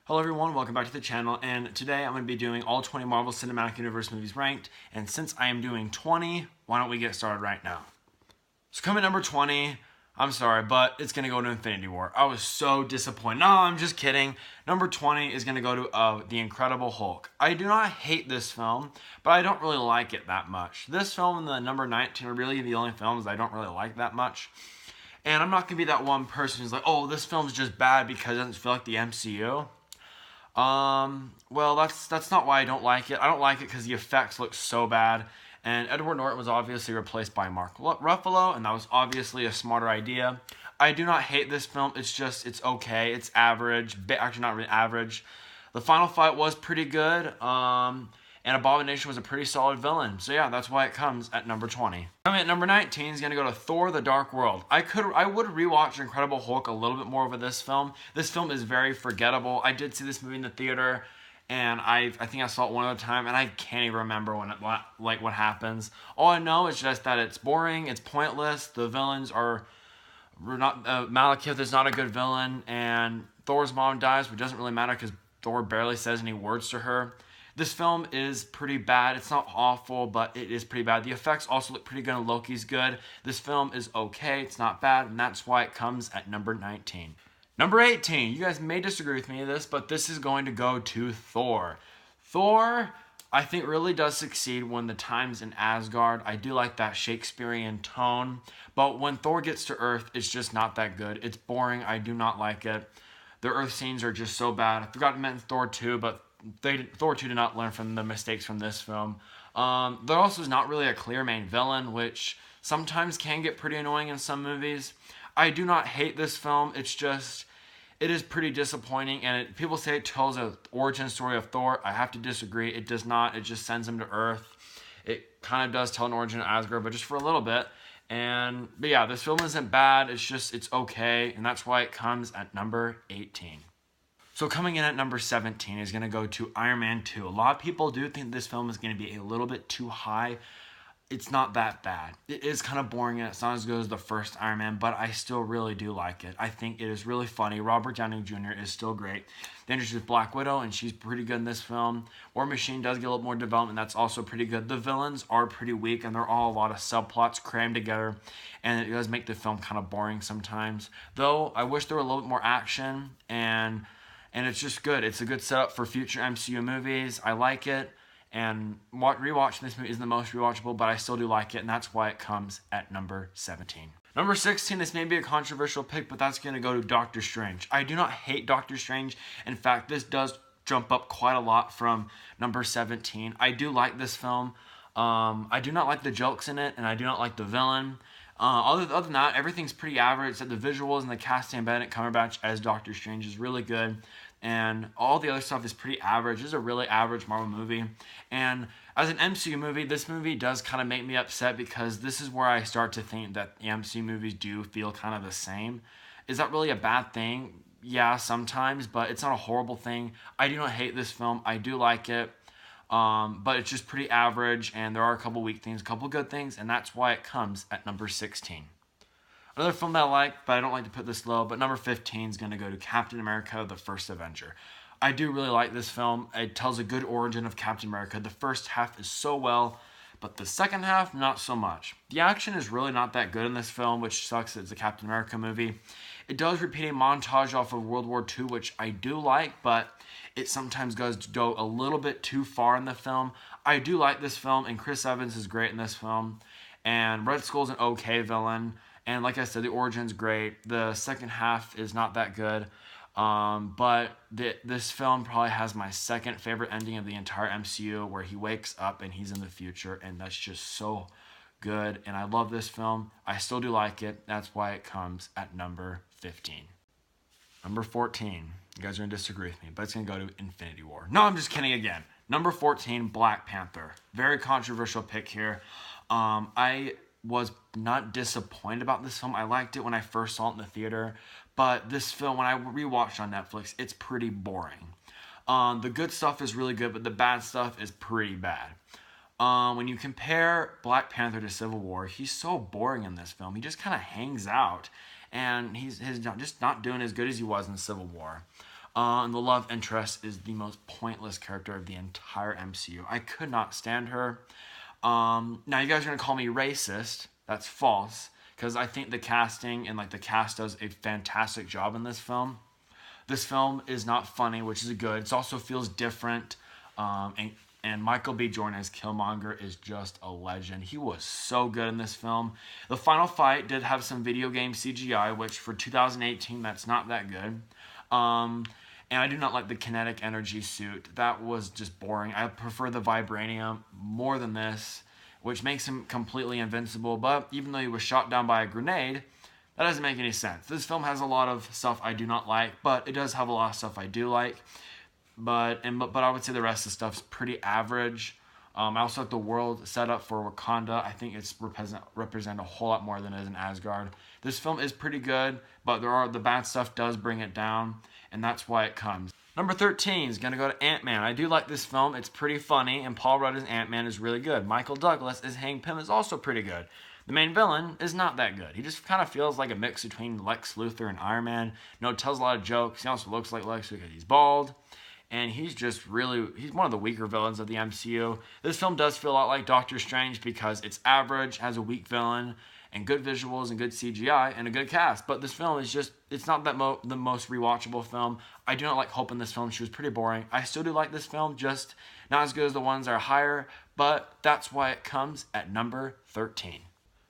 Hello everyone, welcome back to the channel, and today I'm going to be doing all 20 Marvel Cinematic Universe movies ranked, and since I am doing 20, why don't we get started right now. So coming at number 20, I'm sorry, but it's going to go to Infinity War. I was so disappointed. No, I'm just kidding. Number 20 is going to go to The Incredible Hulk. I do not hate this film, but I don't really like it that much. This film and the number 19 are really the only films I don't really like that much. And I'm not going to be that one person who's like, oh, this film's just bad because it doesn't feel like the MCU. Well, that's not why I don't like it. I don't like it because the effects look so bad. And Edward Norton was obviously replaced by Mark Ruffalo, and that was obviously a smarter idea. I do not hate this film. It's okay. It's average. Actually, not really average. The final fight was pretty good. And Abomination was a pretty solid villain. So yeah, that's why it comes at number 20. Coming at number 19 is going to go to Thor: The Dark World. I would rewatch Incredible Hulk a little bit more over this film. This film is very forgettable. I did see this movie in the theater, and I think I saw it one other time, and I can't even remember what happens. All I know is just that it's boring, it's pointless. The villains are not Malekith is not a good villain, and Thor's mom dies, but it doesn't really matter because Thor barely says any words to her. This film is pretty bad. It's not awful, but it is pretty bad. The effects also look pretty good, and Loki's good. This film is okay. It's not bad, and that's why it comes at number 19. Number 18. You guys may disagree with me on this, but this is going to go to Thor. Thor, I think, really does succeed when the time's in Asgard. I do like that Shakespearean tone, but when Thor gets to Earth, it's just not that good. It's boring. I do not like it. The Earth scenes are just so bad. I forgot to mention Thor 2, but Thor 2 did not learn from the mistakes from this film. There also is not really a clear main villain, which sometimes can get pretty annoying in some movies. I do not hate this film. It's just, it is pretty disappointing, and people say it tells an origin story of Thor. I have to disagree. It does not. It just sends him to Earth. It kind of does tell an origin of Asgard, but just for a little bit. But yeah, this film isn't bad. It's okay, and that's why it comes at number 18. So coming in at number 17 is going to go to Iron Man 2. A lot of people do think this film is going to be a little bit too high. It's not that bad. It is kind of boring, and it's not as good as the first Iron Man, but I still really do like it. I think it is really funny. Robert Downey Jr. is still great. They introduced Black Widow, and she's pretty good in this film. War Machine does get a little more development. That's also pretty good. The villains are pretty weak, and they're all a lot of subplots crammed together, and it does make the film kind of boring sometimes. Though, I wish there were a little bit more action, and it's just good. It's a good setup for future MCU movies. I like it. And rewatching this movie isn't the most rewatchable, but I still do like it, and that's why it comes at number 17. Number 16, this may be a controversial pick, but that's going to go to Doctor Strange. I do not hate Doctor Strange. In fact, this does jump up quite a lot from number 17. I do like this film. I do not like the jokes in it, and I do not like the villain. Other than that, everything's pretty average. Except the visuals and the casting of Benedict Cumberbatch as Doctor Strange is really good. And all the other stuff is pretty average. This is a really average Marvel movie. And as an MCU movie, this movie does kind of make me upset because this is where I start to think that the MCU movies do feel kind of the same. Is that really a bad thing? Yeah, sometimes, but it's not a horrible thing. I do not hate this film. I do like it. But it's just pretty average, and there are a couple weak things, a couple good things, and that's why it comes at number 16. Another film that I like, but I don't like to put this low, but number 15 is going to go to Captain America: The First Avenger. I do really like this film. It tells a good origin of Captain America. The first half is so well, but the second half, not so much. The action is really not that good in this film, which sucks. It's a Captain America movie. It does repeat a montage off of World War II, which I do like, but it sometimes goes to go a little bit too far in the film. I do like this film, and Chris Evans is great in this film. And Red Skull's an okay villain. And like I said, the origin's great. The second half is not that good. But this film probably has my second favorite ending of the entire MCU, where he wakes up and he's in the future, and that's just so good. And I love this film. I still do like it. That's why it comes at number 15. Number 14. You guys are going to disagree with me, but it's going to go to Infinity War. No, I'm just kidding again. Number 14, Black Panther. Very controversial pick here. I was not disappointed about this film. I liked it when I first saw it in the theater, but this film, when I rewatched on Netflix, it's pretty boring. The good stuff is really good, but the bad stuff is pretty bad. When you compare Black Panther to Civil War, he's so boring in this film. He just kind of hangs out, and he's just not doing as good as he was in Civil War. And the love interest is the most pointless character of the entire MCU. I could not stand her. Now you guys are gonna call me racist. That's false, because I think the casting and the cast does a fantastic job in this film. This film is not funny, which is good. It also feels different. And Michael B. Jordan as Killmonger is just a legend. He was so good in this film. The final fight did have some video game CGI, which for 2018, that's not that good. And I do not like the kinetic energy suit. That was just boring. I prefer the vibranium more than this, which makes him completely invincible. But even though he was shot down by a grenade, that doesn't make any sense. This film has a lot of stuff I do not like, but it does have a lot of stuff I do like. But I would say the rest of the stuff's pretty average. I also like the world set up for Wakanda. I think it's represent a whole lot more than it is in Asgard. This film is pretty good, but the bad stuff does bring it down, and that's why it comes. Number 13 is going to go to Ant-Man. I do like this film. It's pretty funny, and Paul Rudd as Ant-Man is really good. Michael Douglas as Hank Pym is also pretty good. The main villain is not that good. He just kind of feels like a mix between Lex Luthor and Iron Man. You know, tells a lot of jokes. He also looks like Lex Luthor because he's bald. And he's one of the weaker villains of the MCU. This film does feel a lot like Doctor Strange because it's average, has a weak villain, and good visuals and good CGI and a good cast. But this film is it's not the most rewatchable film. I do not like Hope in this film. She was pretty boring. I still do like this film, just not as good as the ones that are higher, but that's why it comes at number 13.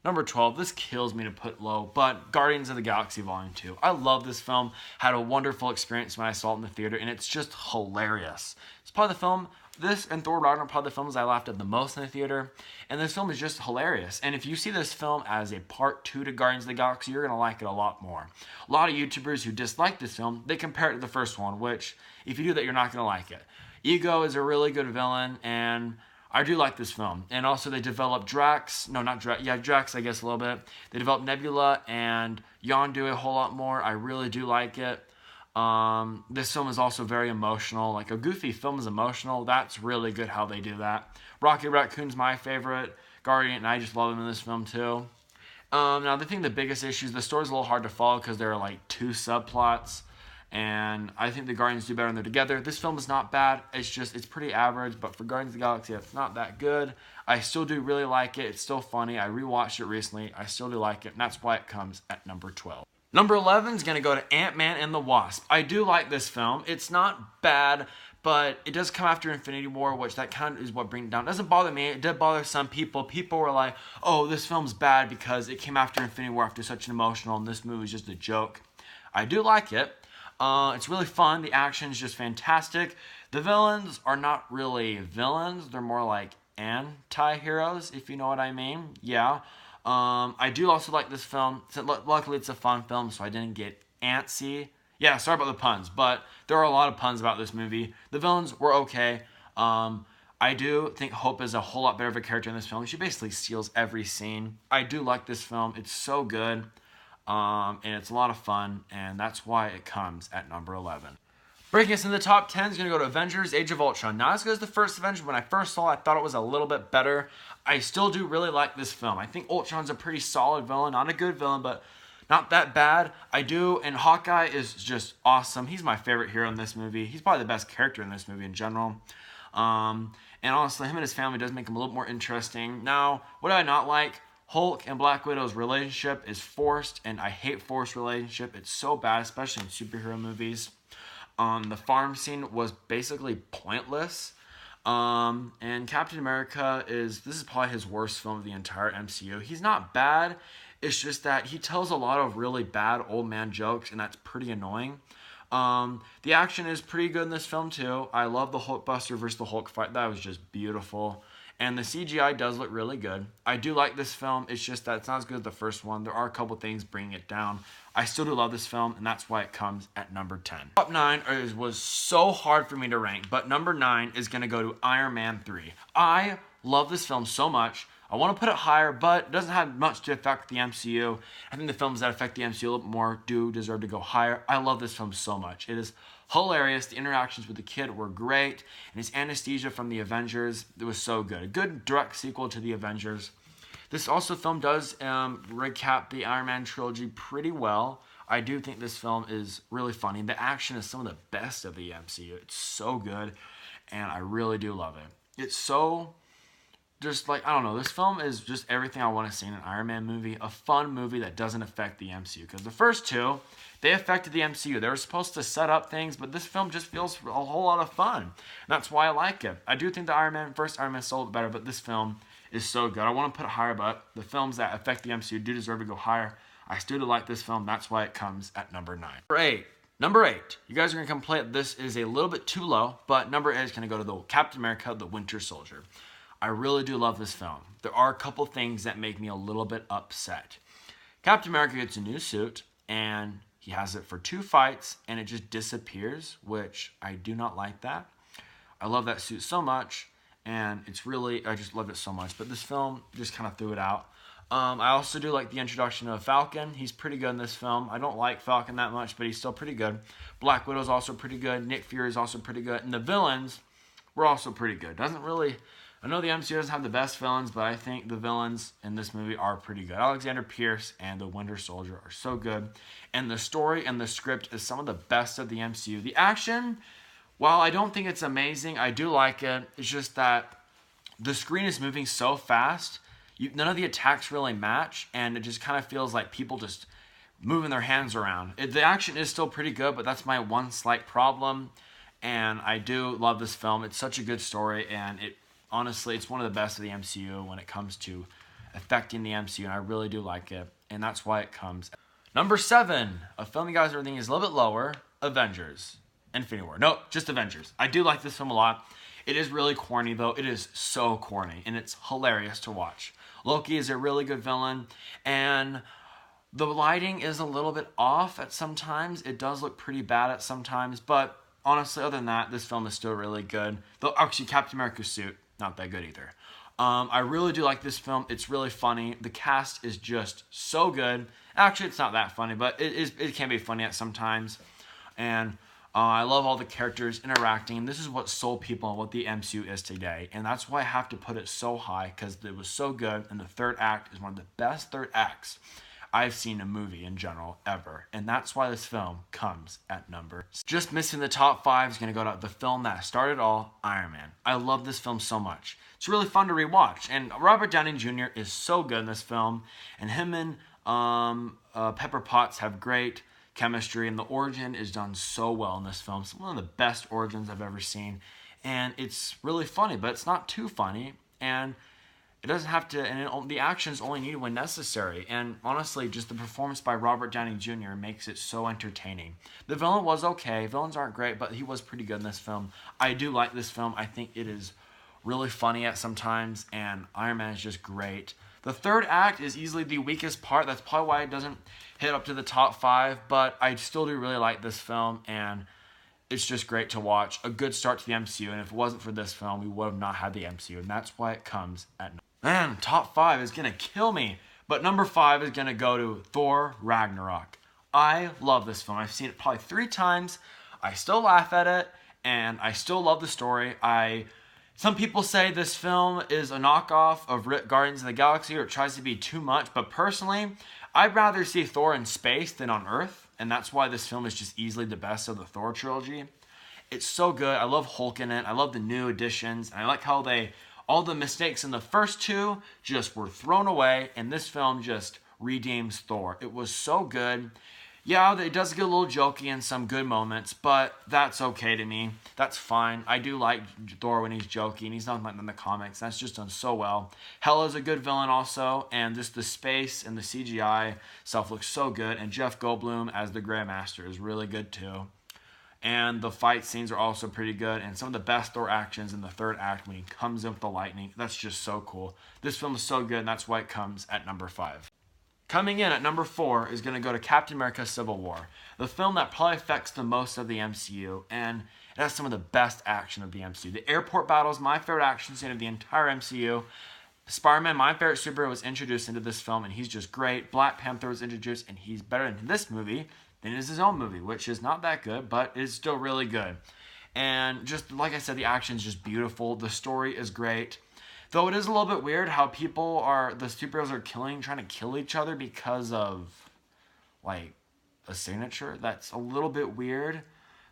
Number 12, this kills me to put low, but Guardians of the Galaxy Volume 2. I love this film. Had a wonderful experience when I saw it in the theater, and it's just hilarious. It's probably the film, this and Thor Ragnarok are probably the films I laughed at the most in the theater, and this film is just hilarious. And if you see this film as a part 2 to Guardians of the Galaxy, you're going to like it a lot more. A lot of YouTubers who dislike this film, they compare it to the first one, which, if you do that, you're not going to like it. Ego is a really good villain, and I do like this film. And also they developed Drax. No, not Drax. Yeah, Drax, I guess, a little bit. They developed Nebula and Yondu a whole lot more. I really do like it. This film is also very emotional. Like, a goofy film is emotional. That's really good how they do that. Rocket Raccoon's my favorite Guardian, and I just love him in this film, too. Now, the biggest issue is the story's a little hard to follow because there are, like, 2 subplots. And I think the Guardians do better when they're together. This film is not bad. It's pretty average. But for Guardians of the Galaxy, it's not that good. I still do really like it. It's still funny. I rewatched it recently. I still do like it. And that's why it comes at number 12. Number 11 is going to go to Ant-Man and the Wasp. I do like this film. It's not bad, but it does come after Infinity War, which that kind of is what brings it down. It doesn't bother me. It did bother some people. People were like, oh, this film's bad because it came after Infinity War after such an emotional, and this movie is just a joke. I do like it. It's really fun. The action is just fantastic. The villains are not really villains. They're more like anti-heroes, if you know what I mean. Yeah. I do also like this film. Luckily, it's a fun film, so I didn't get antsy. Yeah, sorry about the puns, but there are a lot of puns about this movie. The villains were okay. I do think Hope is a whole lot better of a character in this film. She basically steals every scene. I do like this film. It's so good. And it's a lot of fun, and that's why it comes at number 11. Breaking us in the top 10 is going to go to Avengers Age of Ultron. Not as good as the first Avengers. When I first saw it, I thought it was a little bit better. I still do really like this film. I think Ultron's a pretty solid villain. Not a good villain, but not that bad. I do, and Hawkeye is just awesome. He's my favorite hero in this movie. He's probably the best character in this movie in general. And honestly, him and his family does make him a little more interesting. Now, what do I not like? Hulk and Black Widow's relationship is forced, and I hate forced relationship. It's so bad, especially in superhero movies. The farm scene was basically pointless. And Captain America this is probably his worst film of the entire MCU. He's not bad. It's just that he tells a lot of really bad old man jokes, and that's pretty annoying. The action is pretty good in this film, too. I love the Hulkbuster versus the Hulk fight. That was just beautiful. And the CGI does look really good. I do like this film. It's just that it's not as good as the first one. There are a couple things bringing it down. I still do love this film, and that's why it comes at number 10. Top 9 was so hard for me to rank, but number 9 is going to go to Iron Man 3. I love this film so much. I want to put it higher, but it doesn't have much to affect the MCU. I think the films that affect the MCU a little bit more do deserve to go higher. I love this film so much. It is hilarious. The interactions with the kid were great. And his anesthesia from the Avengers, it was so good. A good direct sequel to the Avengers. This film does recap the Iron Man trilogy pretty well. I do think this film is really funny. The action is some of the best of the MCU. It's so good, and I really do love it. It's so just like, I don't know, this film is just everything I want to see in an Iron Man movie. A fun movie that doesn't affect the MCU. Because the first two, they affected the MCU. They were supposed to set up things, but this film just feels a whole lot of fun. And that's why I like it. I do think the first Iron Man sold better, but this film is so good. I want to put it higher, but the films that affect the MCU do deserve to go higher. I still do like this film. That's why it comes at number 9. Number 8. You guys are going to complain this is a little bit too low, but number 8 is going to go to the Captain America, the Winter Soldier. I really do love this film. There are a couple things that make me a little bit upset. Captain America gets a new suit, and he has it for 2 fights, and it just disappears, which I do not like that. I love that suit so much, and I just love it so much. But this film just kind of threw it out. I also do like the introduction of Falcon. He's pretty good in this film. I don't like Falcon that much, but he's still pretty good. Black Widow's also pretty good. Nick Fury is also pretty good. And the villains were also pretty good. I know the MCU doesn't have the best villains, but I think the villains in this movie are pretty good. Alexander Pierce and the Winter Soldier are so good. And the story and the script is some of the best of the MCU. The action, while I don't think it's amazing, I do like it. It's just that the screen is moving so fast, none of the attacks really match, and it just kind of feels like people just moving their hands around. The action is still pretty good, but that's my one slight problem. And I do love this film. It's such a good story, and honestly, it's one of the best of the MCU when it comes to affecting the MCU, and I really do like it, and that's why it comes. Number 7, a film you guys are thinking is a little bit lower, Avengers. Infinity War. No, just Avengers. I do like this film a lot. It is really corny, though. It is so corny, and it's hilarious to watch. Loki is a really good villain, and the lighting is a little bit off at some times. It does look pretty bad at some times, but honestly, other than that, this film is still really good. Though, actually, Captain America's suit, not that good either. I really do like this film. It's really funny. The cast is just so good. Actually, it's not that funny, but it can be funny at some times. And I love all the characters interacting. This is what sold people on what the MCU is today. And that's why I have to put it so high, because it was so good. And the third act is one of the best third acts I've seen a movie in general ever. And that's why this film comes at number 6. Just missing the top 5 is going to go to the film that started all, Iron Man. I love this film so much. It's really fun to rewatch. And Robert Downey Jr. is so good in this film. And him and Pepper Potts have great chemistry. And the origin is done so well in this film. It's one of the best origins I've ever seen. And it's really funny, but it's not too funny. And it doesn't have to, and the action is only needed when necessary. And honestly, just the performance by Robert Downey Jr. makes it so entertaining. The villain was okay. Villains aren't great, but he was pretty good in this film. I do like this film. I think it is really funny at sometimes, and Iron Man is just great. The third act is easily the weakest part. That's probably why it doesn't hit up to the top 5, but I still do really like this film, and it's just great to watch. A good start to the MCU, and if it wasn't for this film, we would have not had the MCU, and that's why it comes at number. Man, top 5 is going to kill me. But number 5 is going to go to Thor Ragnarok. I love this film. I've seen it probably 3 times. I still laugh at it, and I still love the story. Some people say this film is a knockoff of Guardians of the Galaxy, or it tries to be too much. But personally, I'd rather see Thor in space than on Earth. And that's why this film is just easily the best of the Thor trilogy. It's so good. I love Hulk in it. I love the new additions. And I like how all the mistakes in the first 2 just were thrown away, and this film just redeems Thor. It was so good. Yeah, it does get a little jokey in some good moments, but that's okay to me. That's fine. I do like Thor when he's jokey, and he's not like in the comics. That's just done so well. Hela's a good villain also, and just the space and the CGI stuff looks so good, and Jeff Goldblum as the Grey Master is really good too. And the fight scenes are also pretty good. And some of the best Thor actions in the third act when he comes in with the lightning. That's just so cool. This film is so good, and that's why it comes at number 5. Coming in at number 4 is going to go to Captain America Civil War. The film that probably affects the most of the MCU. And it has some of the best action of the MCU. The airport battle is my favorite action scene of the entire MCU. Spider-Man, my favorite superhero, was introduced into this film, and he's just great. Black Panther was introduced, and he's better in this movie than is his own movie, which is not that good, but is still really good. And just like I said, the action is just beautiful. The story is great. Though it is a little bit weird how the superheroes are trying to kill each other because of, like, a signature that's a little bit weird.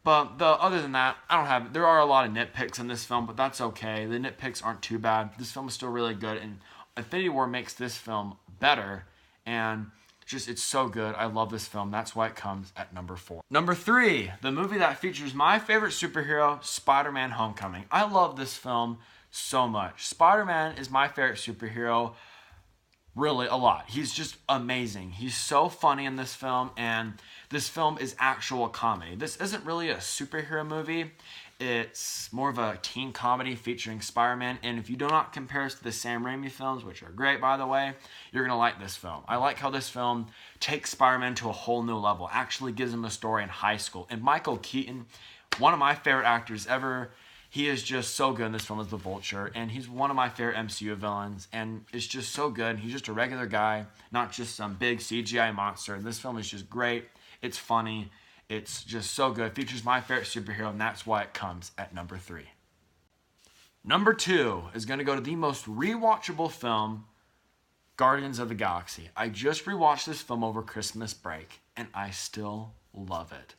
But other than that, I don't have. There are a lot of nitpicks in this film, but that's okay. The nitpicks aren't too bad. This film is still really good, and Infinity War makes this film better. And just it's so good. I love this film. That's why it comes at number 4. Number 3, the movie that features my favorite superhero, Spider-Man: Homecoming. I love this film so much. Spider-Man is my favorite superhero. Really, a lot. He's just amazing. He's so funny in this film, and this film is actual comedy. This isn't really a superhero movie. It's more of a teen comedy featuring Spider-Man, and if you do not compare this to the Sam Raimi films, which are great, by the way, you're going to like this film. I like how this film takes Spider-Man to a whole new level, actually gives him a story in high school. And Michael Keaton, one of my favorite actors ever, he is just so good in this film as the Vulture, and he's one of my favorite MCU villains, and it's just so good. He's just a regular guy, not just some big CGI monster. This film is just great. It's funny. It's just so good. It features my favorite superhero, and that's why it comes at number 3. Number 2 is going to go to the most rewatchable film, Guardians of the Galaxy. I just rewatched this film over Christmas break, and I still love it.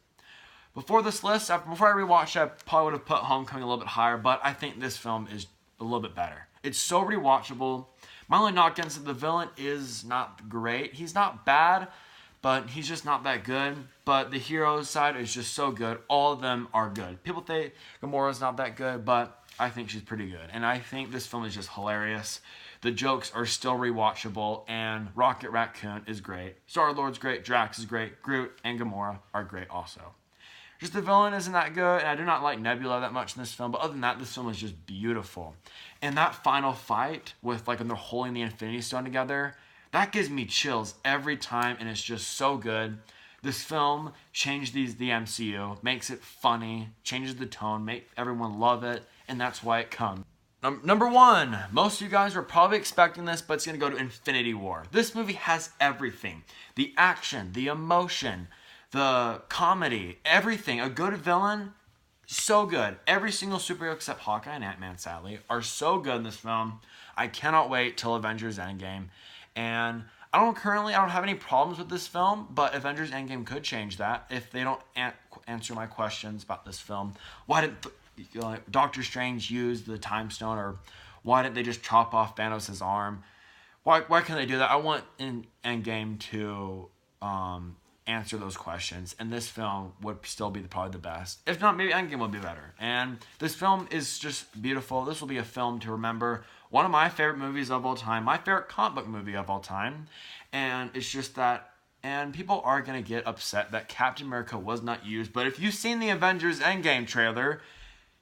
Before this list, before I rewatched it, I probably would have put Homecoming a little bit higher, but I think this film is a little bit better. It's so rewatchable. My only knock against the villain is not great. He's not bad, but he's just not that good. But the hero side is just so good. All of them are good. People think Gamora's not that good, but I think she's pretty good. And I think this film is just hilarious. The jokes are still rewatchable, and Rocket Raccoon is great. Star-Lord's great, Drax is great, Groot and Gamora are great also. Just the villain isn't that good, and I do not like Nebula that much in this film, but other than that, this film is just beautiful. And that final fight with, like, when they're holding the Infinity Stone together, that gives me chills every time, and it's just so good. This film changed the MCU, makes it funny, changes the tone, make everyone love it, and that's why it comes. Number 1, most of you guys were probably expecting this, but it's going to go to Infinity War. This movie has everything. The action, the emotion, the comedy, everything. A good villain, so good. Every single superhero except Hawkeye and Ant-Man, sadly, are so good in this film. I cannot wait till Avengers Endgame. And I don't have any problems with this film, but Avengers Endgame could change that if they don't answer my questions about this film. Why didn't Doctor Strange use the Time Stone, or why didn't they just chop off Thanos' arm? Why can't they do that? I want in Endgame to answer those questions, and this film would still be probably the best. If not, maybe Endgame would be better. And this film is just beautiful. This will be a film to remember. One of my favorite movies of all time, my favorite comic book movie of all time, and it's just that, and people are going to get upset that Captain America was not used, but if you've seen the Avengers Endgame trailer,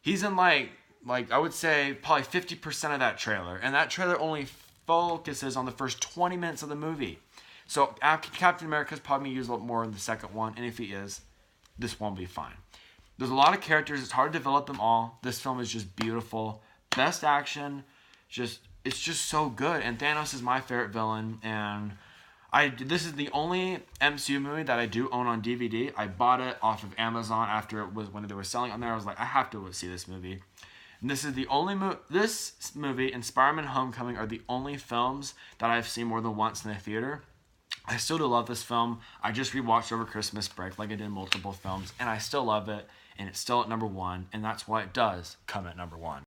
he's in like I would say probably 50% of that trailer, and that trailer only focuses on the first 20 minutes of the movie. So Captain America's probably used a lot more in the second one, and if he is, this won't be fine. There's a lot of characters. It's hard to develop them all. This film is just beautiful. Best action. It's just so good. And Thanos is my favorite villain. And this is the only MCU movie that I do own on DVD. I bought it off of Amazon after it was when they were selling it on there. I was like, I have to see this movie. And this is the only this movie and Spider-Man: Homecoming are the only films that I've seen more than once in the theater. I still do love this film. I just rewatched over Christmas break like I did multiple films, and I still love it, and it's still at number 1, and that's why it does come at number 1.